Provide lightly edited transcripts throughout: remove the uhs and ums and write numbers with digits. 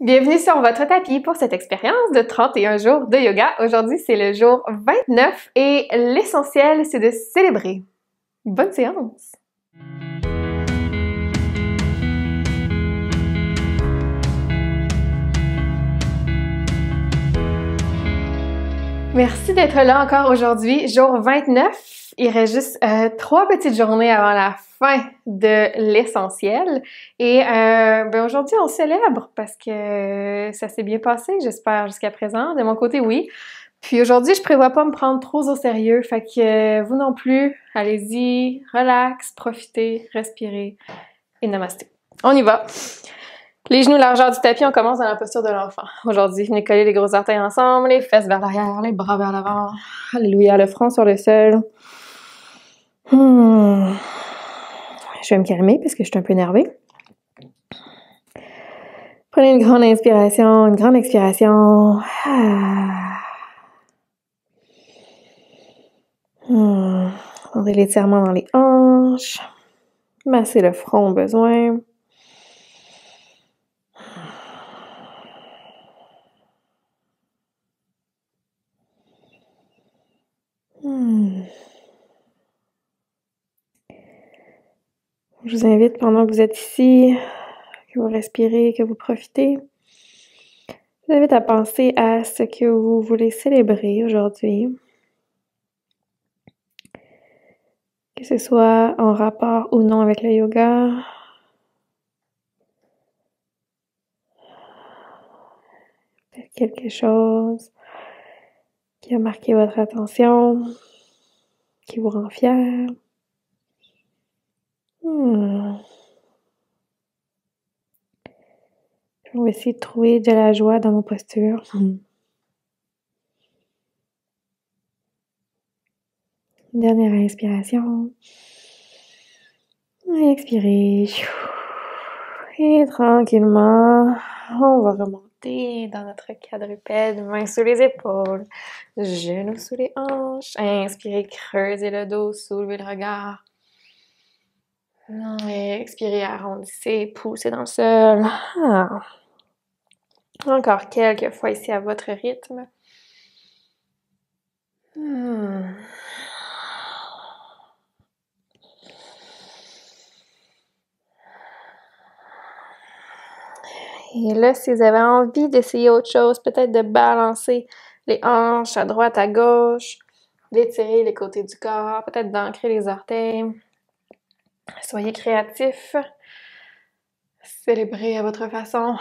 Bienvenue sur votre tapis pour cette expérience de 31 jours de yoga. Aujourd'hui, c'est le jour 29 et l'essentiel, c'est de célébrer. Bonne séance! Merci d'être là encore aujourd'hui, jour 29. Il reste juste 3 petites journées avant la fin de l'essentiel. Et aujourd'hui, on célèbre parce que ça s'est bien passé, j'espère, jusqu'à présent. De mon côté, oui. Puis aujourd'hui, je prévois pas me prendre trop au sérieux. Fait que vous non plus, allez-y, relax, profitez, respirez et namasté. On y va! Les genoux largeur du tapis, on commence dans la posture de l'enfant. Aujourd'hui, venez coller les gros orteils ensemble, les fesses vers l'arrière, les bras vers l'avant. Alléluia, le front sur le sol. Je vais me calmer parce que je suis un peu énervée. Prenez une grande inspiration, une grande expiration. Rendez l'étirement dans les hanches. Massez le front au besoin. Je vous invite, pendant que vous êtes ici, que vous respirez, que vous profitez, je vous invite à penser à ce que vous voulez célébrer aujourd'hui. Que ce soit en rapport ou non avec le yoga. Peut-être quelque chose qui a marqué votre attention, qui vous rend fier. On va essayer de trouver de la joie dans nos postures. Dernière inspiration. Expirez. Et tranquillement, on va remonter dans notre quadrupède, mains sous les épaules, genoux sous les hanches. Inspirez, creusez le dos, soulevez le regard. Expirez, arrondissez, poussez dans le sol. Encore quelques fois ici à votre rythme. Et là, si vous avez envie d'essayer autre chose, peut-être de balancer les hanches à droite, à gauche, d'étirer les côtés du corps, peut-être d'ancrer les orteils. Soyez créatifs. Célébrez à votre façon.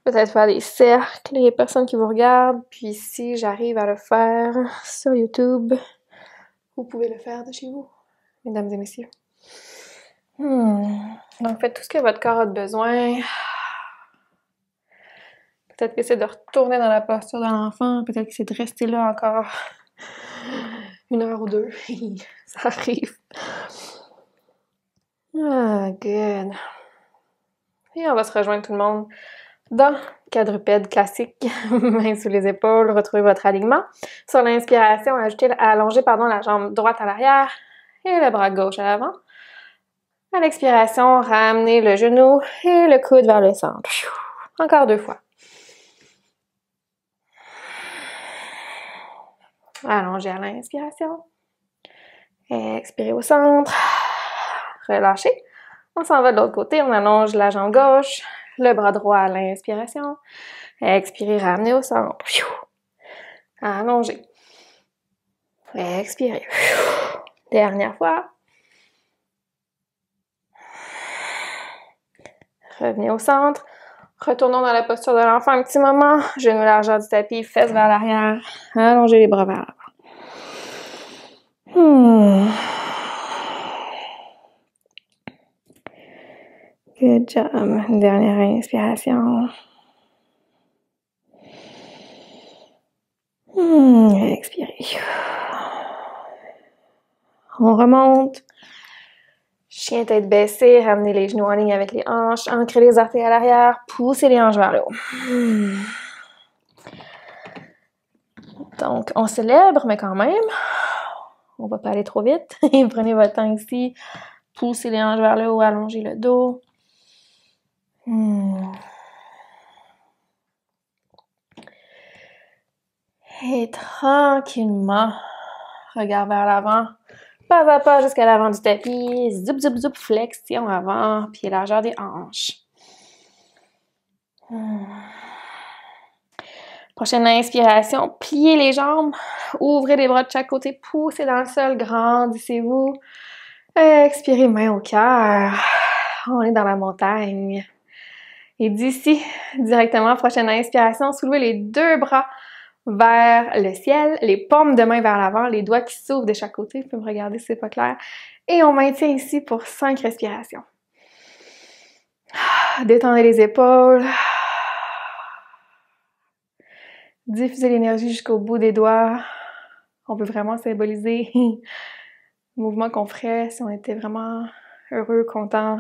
Peut-être faire des cercles, il y a personne qui vous regarde. Puis si j'arrive à le faire sur YouTube, vous pouvez le faire de chez vous, mesdames et messieurs. Donc faites tout ce que votre corps a besoin. Peut-être que c'est de retourner dans la posture de l'enfant. Peut-être que c'est de rester là encore 1 heure ou 2. Ça arrive. Good. Et on va se rejoindre tout le monde dans quadrupède classique. Mains sous les épaules, retrouvez votre alignement. Sur l'inspiration, allongez la jambe droite à l'arrière et le bras gauche à l'avant. À l'expiration, ramenez le genou et le coude vers le centre. Encore 2 fois. Allongez à l'inspiration. Expirez au centre. Relâchez. On s'en va de l'autre côté. On allonge la jambe gauche, le bras droit à l'inspiration. Expirez, ramenez au centre. Allongez. Expirez. Dernière fois. Revenez au centre. Retournons dans la posture de l'enfant un petit moment. Genoux largeur du tapis, fesses vers l'arrière. Allongez les bras vers l'avant. Good job. Dernière inspiration. Expirez. On remonte. Chien tête baissée, ramenez les genoux en ligne avec les hanches, ancrez les orteils à l'arrière, poussez les hanches vers le haut. Donc, on célèbre, mais quand même, on va pas aller trop vite. Prenez votre temps ici, poussez les hanches vers le haut, allongez le dos. tranquillement, regard vers l'avant, pas à pas jusqu'à l'avant du tapis, zoup, zoup, zoup, flexion avant, pied largeur des hanches. Prochaine inspiration, pliez les jambes, ouvrez les bras de chaque côté, poussez dans le sol, grandissez-vous. Expirez, main au cœur. On est dans la montagne. Et d'ici, directement, prochaine inspiration, soulevez les deux bras vers le ciel, les paumes de main vers l'avant, les doigts qui s'ouvrent de chaque côté. Vous pouvez me regarder si c'est pas clair. Et on maintient ici pour 5 respirations. Détendez les épaules. Diffusez l'énergie jusqu'au bout des doigts. On peut vraiment symboliser le mouvement qu'on ferait si on était vraiment heureux, content,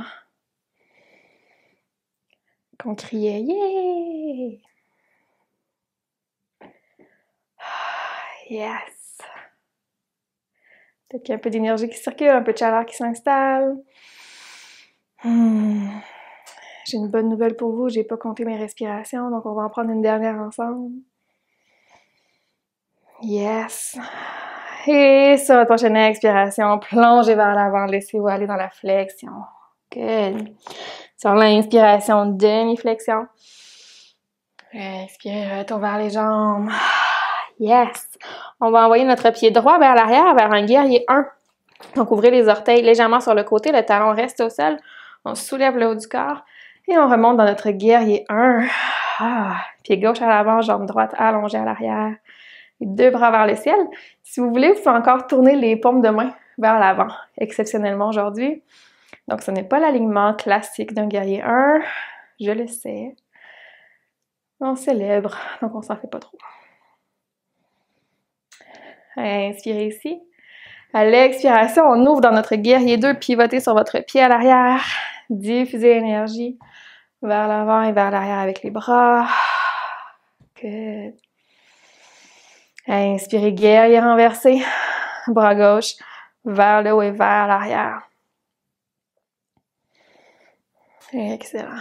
qu'on criait « Yeah! » Yes! Peut-être qu'il y a un peu d'énergie qui circule, un peu de chaleur qui s'installe. J'ai une bonne nouvelle pour vous, j'ai pas compté mes respirations, donc on va en prendre une dernière ensemble. Yes! Et sur votre prochaine expiration, plongez vers l'avant, laissez-vous aller dans la flexion. Good! Sur l'inspiration, demi-flexion. Expirez, retour vers les jambes. Yes! On va envoyer notre pied droit vers l'arrière, vers un guerrier 1. Donc, ouvrez les orteils légèrement sur le côté, le talon reste au sol. On soulève le haut du corps et on remonte dans notre guerrier 1. Pied gauche à l'avant, jambe droite allongée à l'arrière. Les deux bras vers le ciel. Si vous voulez, vous pouvez encore tourner les paumes de main vers l'avant, exceptionnellement aujourd'hui. Donc, ce n'est pas l'alignement classique d'un guerrier 1. Je le sais. On célèbre, donc on s'en fait pas trop. Inspirez ici. À l'expiration, on ouvre dans notre guerrier 2, pivotez sur votre pied à l'arrière. Diffusez l'énergie vers l'avant et vers l'arrière avec les bras. Good. Inspirez, guerrier renversé. Bras gauche vers le haut et vers l'arrière. Excellent.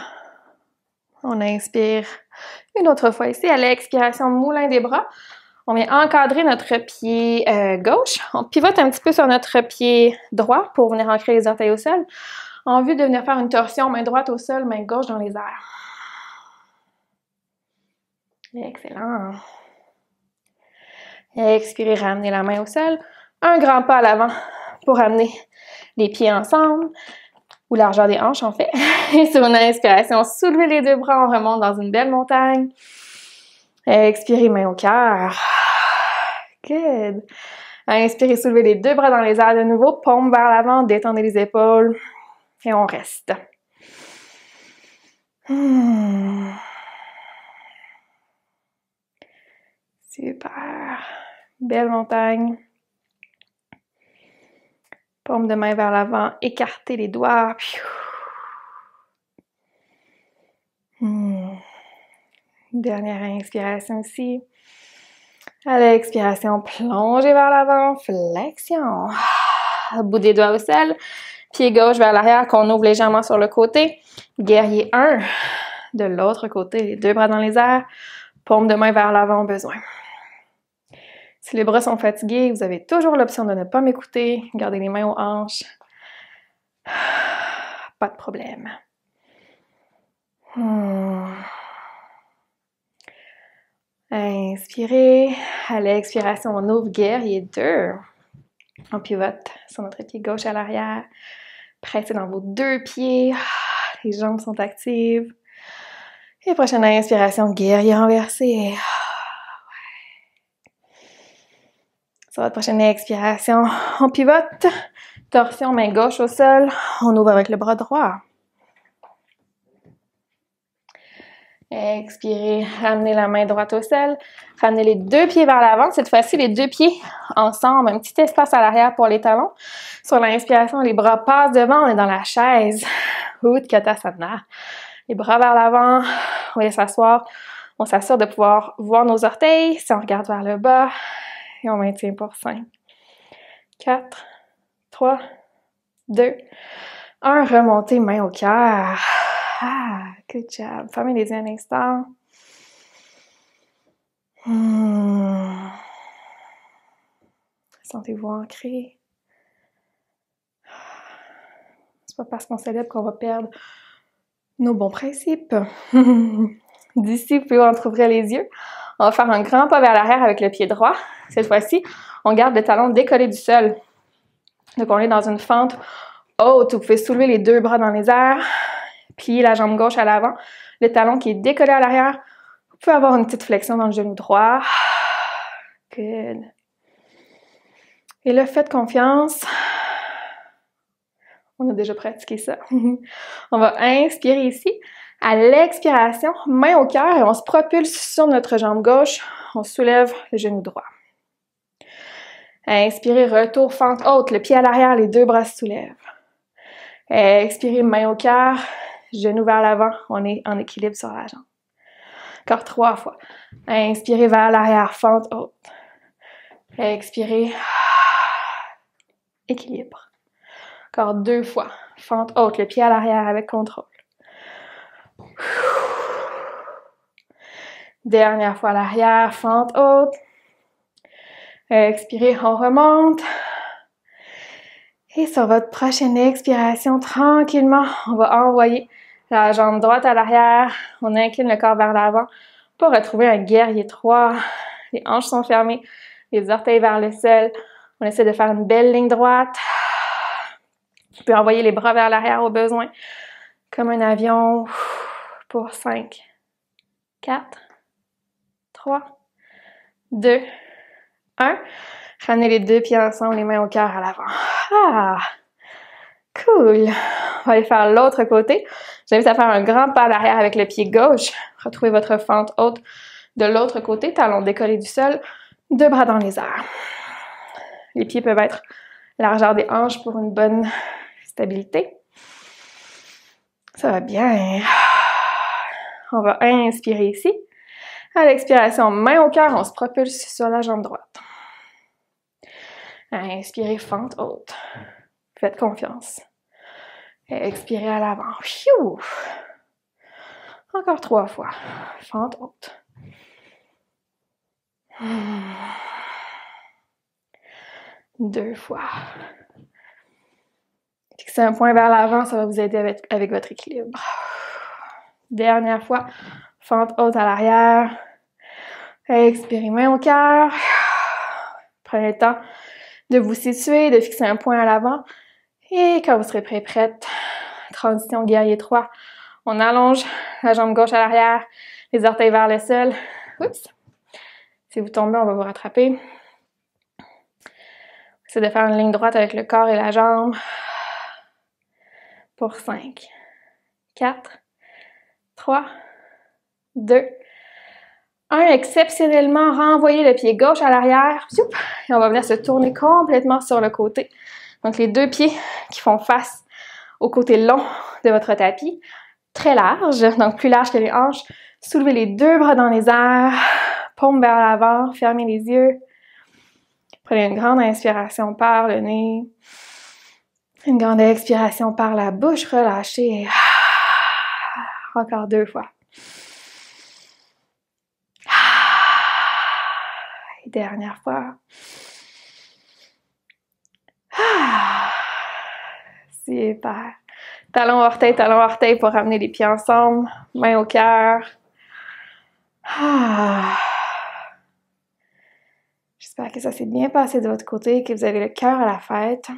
On inspire une autre fois ici. À l'expiration, moulin des bras. On vient encadrer notre pied gauche. On pivote un petit peu sur notre pied droit pour venir ancrer les orteils au sol, en vue de venir faire une torsion, main droite au sol, main gauche dans les airs. Excellent. Expirez, ramenez la main au sol. Un grand pas à l'avant pour amener les pieds ensemble, ou largeur des hanches en fait. Et sur une inspiration, soulevez les deux bras, on remonte dans une belle montagne. Expirez, main au cœur. Good. Inspirez, soulevez les deux bras dans les airs de nouveau, paume vers l'avant, détendez les épaules et on reste. Super. Belle montagne. Paume de main vers l'avant, écartez les doigts. Dernière inspiration ici. À l'expiration, plongez vers l'avant, flexion. Bout des doigts au sol. Pied gauche vers l'arrière, qu'on ouvre légèrement sur le côté. Guerrier 1. De l'autre côté, les deux bras dans les airs. Paume de main vers l'avant au besoin. Si les bras sont fatigués, vous avez toujours l'option de ne pas m'écouter. Gardez les mains aux hanches. Pas de problème. Inspirez. À l'expiration, on ouvre guerrier 2. On pivote sur notre pied gauche à l'arrière. Pressez dans vos deux pieds. Les jambes sont actives. Et prochaine inspiration, guerrier renversé. Sur votre prochaine expiration, on pivote. Torsion, main gauche au sol. On ouvre avec le bras droit. Expirez, ramenez la main droite au sol. Ramenez les deux pieds vers l'avant. Cette fois-ci, les deux pieds ensemble. Un petit espace à l'arrière pour les talons. Sur l'inspiration, les bras passent devant. On est dans la chaise. Utkatasana. Les bras vers l'avant. On va s'asseoir. On s'assure de pouvoir voir nos orteils. Si on regarde vers le bas. Et on maintient pour 5, 4, 3, 2, 1. Remontez, main au cœur. Good job. Fermez les yeux un instant. Sentez-vous ancré. C'est pas parce qu'on célèbre qu'on va perdre nos bons principes. D'ici, vous pouvez entrouvrir les yeux. On va faire un grand pas vers l'arrière avec le pied droit. Cette fois-ci, on garde le talon décollé du sol. Donc, on est dans une fente haute. Vous pouvez soulever les deux bras dans les airs, plier la jambe gauche à l'avant, le talon qui est décollé à l'arrière. Vous pouvez avoir une petite flexion dans le genou droit. Good. Et là, faites confiance. On a déjà pratiqué ça. On va inspirer ici. À l'expiration, main au cœur et on se propulse sur notre jambe gauche. On soulève le genou droit. Inspirez, retour, fente haute, le pied à l'arrière, les deux bras se soulèvent. Expirez, main au cœur, genou vers l'avant, on est en équilibre sur la jambe. Encore 3 fois. Inspirez vers l'arrière, fente haute. Expirez, équilibre. Encore 2 fois. Fente haute, le pied à l'arrière avec contrôle. Dernière fois à l'arrière, fente haute. Expirez, on remonte. Et sur votre prochaine expiration, tranquillement, on va envoyer la jambe droite à l'arrière. On incline le corps vers l'avant pour retrouver un guerrier 3. Les hanches sont fermées, les orteils vers le sol. On essaie de faire une belle ligne droite. Vous pouvez envoyer les bras vers l'arrière au besoin, comme un avion, pour 5, 4, 3, 2, 1. Ramenez les deux pieds ensemble, les mains au cœur à l'avant. Ah! Cool! On va aller faire l'autre côté. J'invite à faire un grand pas à l'arrière avec le pied gauche. Retrouvez votre fente haute de l'autre côté, talon décollé du sol, deux bras dans les airs. Les pieds peuvent être largeur des hanches pour une bonne stabilité. Ça va bien. On va inspirer ici. À l'expiration, main au cœur, on se propulse sur la jambe droite. Inspirez, fente haute. Faites confiance. Expirez à l'avant. Encore 3 fois. Fente haute. 2 fois. Fixez un point vers l'avant, ça va vous aider avec votre équilibre. Dernière fois. Fente haute à l'arrière. Expirez, main au cœur. Prenez le temps de vous situer, de fixer un point à l'avant. Et quand vous serez prête, transition guerrier 3. On allonge la jambe gauche à l'arrière, les orteils vers le sol. Oups! Si vous tombez, on va vous rattraper. Essayez de faire une ligne droite avec le corps et la jambe. Pour 5, 4, 3, 2, 1. Exceptionnellement, renvoyez le pied gauche à l'arrière. Et on va venir se tourner complètement sur le côté. Donc, les deux pieds qui font face au côté long de votre tapis. Très large, donc plus large que les hanches. Soulevez les deux bras dans les airs. Paume vers l'avant. Fermez les yeux. Prenez une grande inspiration par le nez. Une grande expiration par la bouche. Relâchez. Encore 2 fois. Et dernière fois. Super. Talon orteil pour ramener les pieds ensemble. Main au cœur. J'espère que ça s'est bien passé de votre côté, que vous avez le cœur à la fête.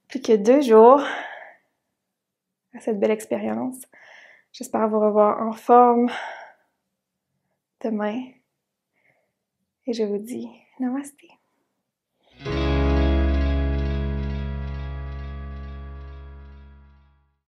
Plus que 2 jours à cette belle expérience. J'espère vous revoir en forme demain. Et je vous dis namasté.